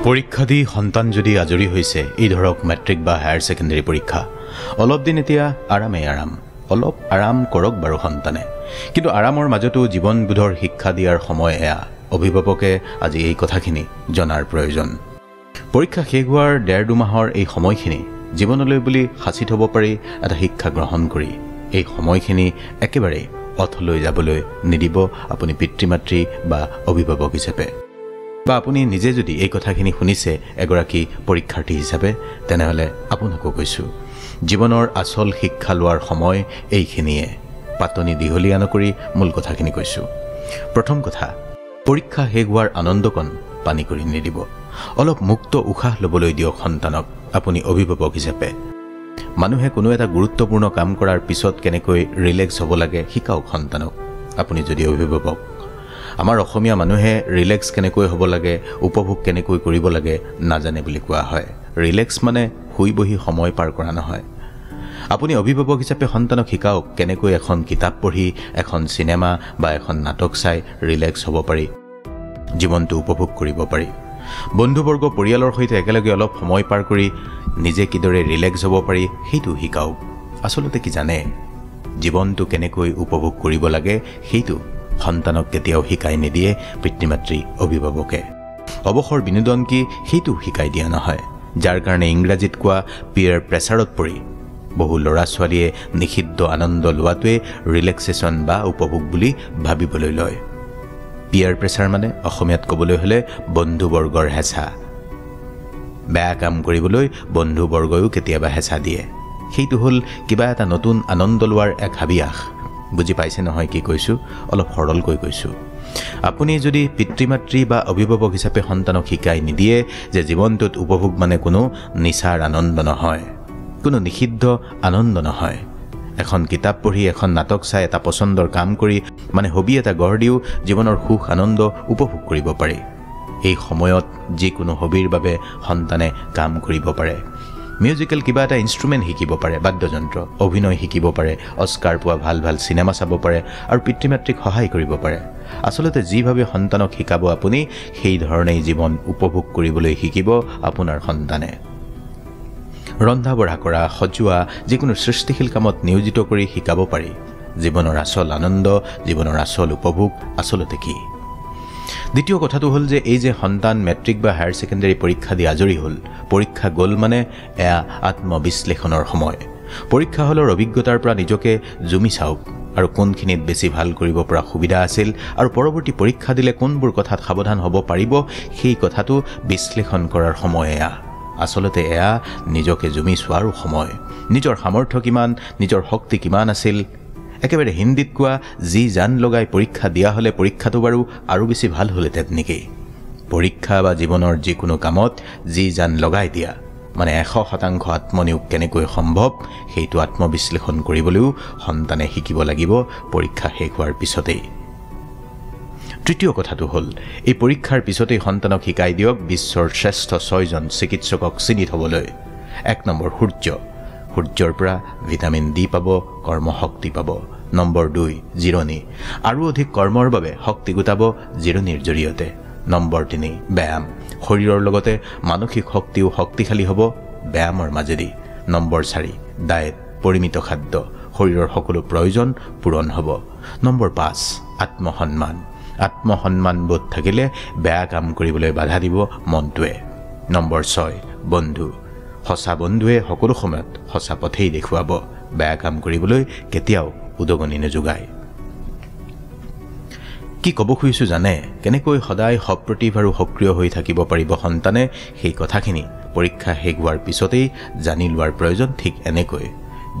পৰীক্ষা দি সন্তান যদি আজৰি হৈছে এই ধৰক মেট্ৰিক বা হায়াৰ সেকেন্ডাৰী পৰীক্ষা অলপ দিন এতিয়া আৰাম অলপ আৰাম কৰক বাৰু সন্তানে কিন্তু আৰামৰ মাজতো জীৱনবোধৰ শিক্ষা দিয়াৰ সময় এয়া অভিভাৱকে আজি এই কথাখিনি জনাৰ প্ৰয়োজন পৰীক্ষা শেষ হোৱাৰ 1.5 মাহৰ এই সময়খিনি জীৱনলৈ বুলি সাঁচি থব পাৰি এটা শিক্ষা গ্ৰহণ কৰি এই সময়খিনি একেবাৰে অথলৈ যাবলৈ নিদিব আপুনি পিতৃ-মাতৃ বা অভিভাৱক হিচাপে বা আপুনি নিজে যদি এই কথাখিনি শুনিছে এগৰাকী পৰীক্ষাৰ্থী হিচাপে তেনেহলে আপোনাকো কৈছো জীৱনৰ আসল শিক্ষা লোৱাৰ সময় এইখিনিয়ে পাতনি দীঘলীয়া নকৰি মূল কথাখিনি কৈছো প্ৰথম কথা পৰীক্ষা শেষ হোৱাৰ আনন্দকণ পানী কৰি নিদিব অলপ মুক্ত উশাহ লবলৈ দিয়ক সন্তানক আপুনি অভিভাৱক হিচাপে মানুহে কোনো এটা গুৰুত্বপূৰ্ণ কাম কৰাৰ পিছত কেনেকৈ ৰিলেক্স হ'ব লাগে শিকাওক সন্তানক আপুনি যদি অভিভাৱক আমাৰ অসমীয়া মানুহে ৰিলেক্স কেনেকৈ হ'ব লাগে উপভোগ কেনেকৈ কৰিব লাগে নাজানে বুলি কোৱা হয় ৰিলেক্স মানে শুই বহি সময় পাৰ কৰা নহয় আপুনি অভিভাৱক হিচাপে সন্তানক শিকাওক কেনেকৈ এখন কিতাপ পঢ়ি এখন সিনেমা বা এখন নাটক চাই ৰিলেক্স হ'ব পাৰি জীৱনটো উপভোগ কৰিব পাৰি বন্ধুবৰ্গ পৰিয়ালৰ সৈতে একেলগে অলপ সময় পাৰ কৰি নিজে কিদৰে ৰিলেক্স হ'ব পাৰি সেইটো শিকাওক আসলতে কি জানে জীৱনটো কেনেকৈ উপভোগ কৰিব লাগে সেইটো সন্তানক কেতিয়াও শিকাই নিদিয়ে পিতৃ-মাতৃ অভিভাৱকে অৱসৰ বিনোদন কি সেইটো শিকাই দিয়া নহয় যাৰ কাৰণে ইংৰাজীত কোৱা পিয়াৰ প্ৰেছাৰত পৰি বহু ল'ৰা ছোৱালীয়ে নিষিদ্ধ আনন্দ লোৱাটোৱে ৰিলেক্সেশ্যন বা উপভোগ বুলি ভাবিবলৈ লয় পিয়াৰ প্ৰেছাৰ মানে অসমীয়াত ক'বলৈ হলে বন্ধুবৰ্গৰ হেঁচা বেয়া কাম কৰিবলৈ বন্ধুবৰ্গয়ো কেতিয়াবা হেঁচা দিয়ে সেইটো হ'ল কিবা এটা নতুন আনন্দ লোৱাৰ এক হাবিয়াস বুজি পাইছে নহয় কি কৈছো অলপ সৰলকৈ কৈছো আপুনি যদি পিতৃ-মাতৃ বা অভিভাৱক হিচাপে সন্তানক শিকাই নিদিয়ে যে জীৱনটোত উপভোগ মানে কোনো নিচাৰ আনন্দ নহয় কোনো নিষিদ্ধ আনন্দ নহয় এখন কিতাপ পঢ়ি এখন নাটক চাই এটা পছন্দৰ কাম কৰি মানে হবি এটা গঢ় দিও জীৱনৰ সুখ আনন্দ উপভোগ কৰিব পাৰি এই সময়ত যিকোনো হবিৰ বাবে সন্তানে কাম কৰিব পাৰে মিউজিকেল কিবা এটা ইনষ্ট্ৰুমেণ্ট শিকিব পাৰে বাদ্যযন্ত্ৰ অভিনয় শিকিব পাৰে অস্কাৰ পোৱা ভাল সিনেমা চাব পাৰে আৰু পিতৃ-মাতৃক সহায় কৰিব পাৰে আসলতে যিভাৱে সন্তানক শিকাব আপুনি সেই ধৰণেই জীৱন উপভোগ কৰিবলৈ শিকিব আপোনাৰ সন্তানে ৰন্ধা বঢ়া কৰা সজোৱা যিকোনো সৃষ্টিশীল কামত নিয়োজিত কৰি শিকাব পাৰি জীৱনৰ আসল আনন্দ জীৱনৰ আসল উপভোগ আসলতে কি দ্বিতীয় কথাটো হ'ল যে এই যে সন্তান মেট্ৰিক বা হায়াৰ সেকেন্ডাৰী পৰীক্ষা দি আজৰি হ'ল পৰীক্ষা গ'ল মানে এয়া আত্মবিশ্লেষণৰ সময় পৰীক্ষা হলৰ অভিজ্ঞতাৰ পৰা নিজকে জুমি চাওক আৰু কোনখিনিত বেছি ভাল কৰিব পৰা সুবিধা আছিল আৰু পৰৱৰ্তী পৰীক্ষা দিলে কোনবোৰ কথাত সাৱধান হ'ব পাৰিব সেই কথাটো বিশ্লেষণ কৰাৰ সময় এয়া আসলতে এয়া নিজকে জুমি চোৱাৰ সময় নিজৰ সামৰ্থ্য কিমান নিজৰ শক্তি কিমান আছিল একেবাৰে হিন্দীত কোৱা যি জান লগাই পৰীক্ষা দিয়া হলে পৰীক্ষাটো বাৰু আৰু বেছি ভাল হলেতেন নেকি পৰীক্ষা বা জীৱনৰ যিকোনো কামত যি জান লগাই দিয়া মানে 100% আত্মনিয়োগ কেনেকৈ সম্ভৱ সেইটো আত্মবিশ্লেষণ কৰিবলৈও সন্তানে শিকিব লাগিব পৰীক্ষা শেষ হোৱাৰ পিছতেই তৃতীয় কথাটো হ'ল এই পৰীক্ষাৰ পিছতেই সন্তানক শিকাই দিয়ক বিশ্বৰ শ্ৰেষ্ঠ 6 জন চিকিৎসকক চিনি থবলৈ 1 নম্বৰ সূৰ্যৰ পৰা ভিটামিন ডি পাব কৰ্মশক্তি পাব নম্বৰ 2 জিৰণি আৰু অধিক কৰ্মৰ বাবে শক্তি গোটাব জিৰণিৰ জৰিয়তে নম্বৰ 3 ব্যায়াম শৰীৰৰ লগতে মানসিক শক্তিও শক্তিশালী হ'ব ব্যায়ামৰ মাজেদি নম্বৰ 4 ডায়েট পৰিমিত খাদ্য শৰীৰৰ সকলো প্ৰয়োজন পূৰণ হ'ব নম্বৰ 5 আত্মসন্মান বোধ থাকিলে বেয়া কাম কৰিবলৈ বাধা দিব মনটোৱে নম্বৰ 6 বন্ধু সঁচা বন্ধুৱে সকলো সময়ত সঁচা পথেই দেখুৱাব বেয়া কাম কৰিবলৈ কেতিয়াও উদগনি নযোগায় কি ক'ব খুজিছো জানে কেনেকৈ সদায় সপ্ৰতিভ আৰু সক্ৰিয় হৈ থাকিব পাৰিব সন্তানে সেই কথাখিনি পৰীক্ষা শেষ হোৱাৰ পিছতেই জানি লোৱাৰ প্ৰয়োজন ঠিক এনেকৈ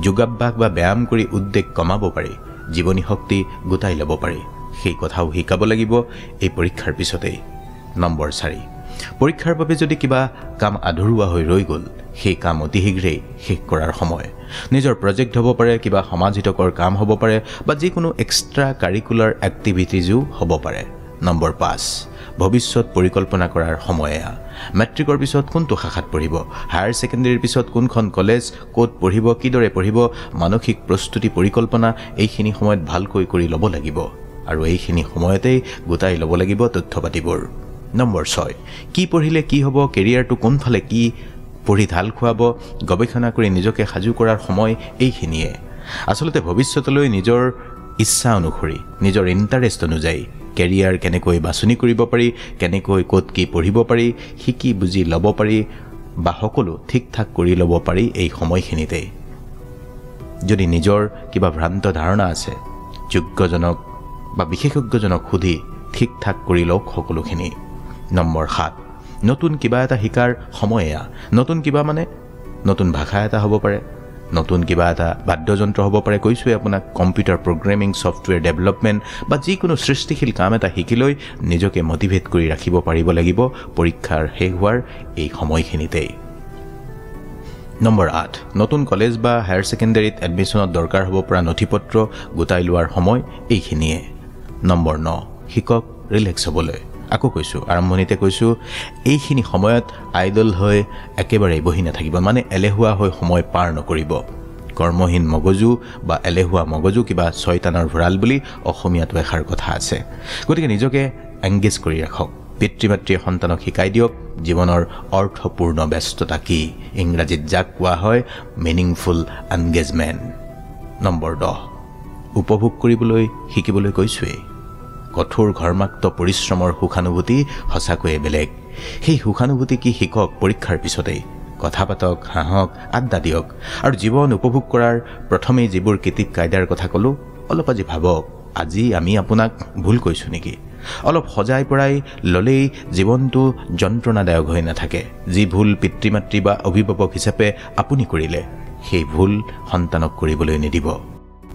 যোগাভ্যাস বা ব্যায়াম কৰি উদ্বেগ কমাব পাৰি জীৱনী শক্তি গোটাই ল'ব পাৰি সেই কথাও শিকাব লাগিব এই পৰীক্ষাৰ পিছতেই নম্বৰ 4 পৰীক্ষাৰ বাবে যদি কিবা কাম আধৰুৱা হৈ ৰৈ গ'ল সেই কাম অতি শীঘ্ৰেই শেষ কৰাৰ সময় নিজৰ প্ৰজেক্ট হ'ব পাৰে কিবা সমাজহিতকৰ কাম হ'ব পাৰে বা যিকোনো এক্সট্ৰা কাৰিকুলাৰ এক্টিভিটিজও হ'ব পাৰে নম্বৰ 5 ভৱিষ্যত পৰিকল্পনা কৰাৰ সময় মেট্ৰিকৰ পিছত কোনটো শাখাত পঢ়িব হায়াৰ সেকেন্ডাৰীৰ পিছত কোনখন কলেজ ক'ত পঢ়িব কিদৰে পঢ়িব মানসিক প্ৰস্তুতি পৰিকল্পনা এইখিনি সময়ত ভালকৈ কৰি ল'ব লাগিব আৰু এইখিনি সময়তেই গোটাই ল'ব লাগিব তথ্যপাতিবোৰ নম্বৰ 6 কি পঢ়িলে কি হ'ব, কেৰিয়াৰটো কোনফালে কি পঢ়ি ঢাল খুৱাব, গৱেষণা কৰি নিজকে সাজু কৰাৰ সময় এইখিনিয়ে। আচলতে ভৱিষ্যতলৈ নিজৰ ইচ্ছা অনুসৰি, নিজৰ ইণ্টাৰেষ্ট অনুযায়ী কেৰিয়াৰ কেনেকৈ বাছনি কৰিব পাৰি, কেনেকৈ ক'ত কি পঢ়িব পাৰি, শিকি বুজি ল'ব পাৰি বা সকলো ঠিক ঠাক কৰি ল'ব পাৰি এই সময়খিনিতেই। যদি নিজৰ কিবা ভ্ৰান্ত ধাৰণা আছে, যোগ্যজনক বা বিশেষজ্ঞজনক সুধি ঠিক ঠাক কৰি লওক সকলোখিনি। নম্বৰ 7 নতুন কিবা এটা শিকাৰ সময় এয়া। নতুন কিবা মানে নতুন ভাষা এটা হ'ব পাৰে, নতুন কিবা এটা বাদ্যযন্ত্ৰ হ'ব পাৰে, কৈছোঁৱে আপোনাক কম্পিউটাৰ প্ৰগ্ৰেমিং, ছফ্টৱেৰ ডেভেলপমেণ্ট বা যিকোনো সৃষ্টিশীল কাম এটা শিকি লৈ নিজকে মটিভেট কৰি ৰাখিব পাৰিব লাগিব পৰীক্ষাৰ শেষ হোৱাৰ এই সময়খিনিতেই। নম্বৰ 8 নতুন কলেজ বা হায়াৰ ছেকেণ্ডেৰীত এডমিশ্যনত দৰকাৰ হ'ব পৰা নথিপত্ৰ গোটাই লোৱাৰ সময় এইখিনিয়ে। নম্বৰ 9 শিকক ৰিলেক্স হ'বলৈ। আকৌ কৈছোঁ, আৰম্ভণিতে কৈছোঁ, এইখিনি সময়ত আইডল হৈ একেবাৰে বহি নাথাকিব, মানে এলেহুৱা হৈ সময় পাৰ নকৰিব। কৰ্মহীন মগজু বা এলেহুৱা মগজু কিবা ছয়তানৰ ভঁৰাল বুলি অসমীয়াত এষাৰ কথা আছে। গতিকে নিজকে এংগেজ কৰি ৰাখক। পিতৃ মাতৃয়ে সন্তানক শিকাই দিয়ক জীৱনৰ অৰ্থপূৰ্ণ ব্যস্ততা কি, ইংৰাজীত যাক কোৱা হয় মিনিংফুল এংগেজমেণ্ট। নম্বৰ 10 উপভোগ কৰিবলৈ শিকিবলৈ কৈছোঁৱেই। কঠোৰ ঘৰ্মাক্ত পৰিশ্ৰমৰ সুখানুভূতি সঁচাকৈয়ে বেলেগ। সেই সুখানুভূতি কি শিকক পৰীক্ষাৰ পিছতেই। কথা পাতক, হাঁহক, আড্ডা দিয়ক আৰু জীৱন উপভোগ কৰাৰ প্ৰথমেই যিবোৰ কিটিপ কাইদাৰ কথা ক'লোঁ, অলপ আজি ভাবক, আজি আমি আপোনাক ভুল কৈছোঁ নেকি? অলপ সজাই পৰাই ল'লেই জীৱনটো যন্ত্ৰণাদায়ক হৈ নাথাকে। যি ভুল পিতৃ মাতৃ বা অভিভাৱক হিচাপে আপুনি কৰিলে, সেই ভুল সন্তানক কৰিবলৈ নিদিব।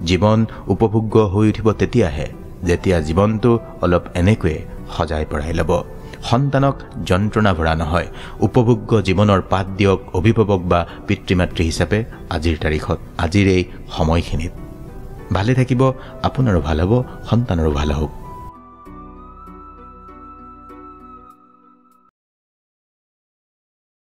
জীৱন উপভোগ্য হৈ উঠিব তেতিয়াহে যেতিয়া জীৱনটো অলপ এনেকৈয়ে সজাই পৰাই ল'ব। সন্তানক যন্ত্ৰণা ভৰা নহয়, উপভোগ্য জীৱনৰ পাঠ দিয়ক অভিভাৱক বা পিতৃ মাতৃ হিচাপে আজিৰ তাৰিখত, আজিৰ এই সময়খিনিত। ভালে থাকিব, আপোনাৰো ভাল হ'ব, সন্তানৰো ভাল হওক।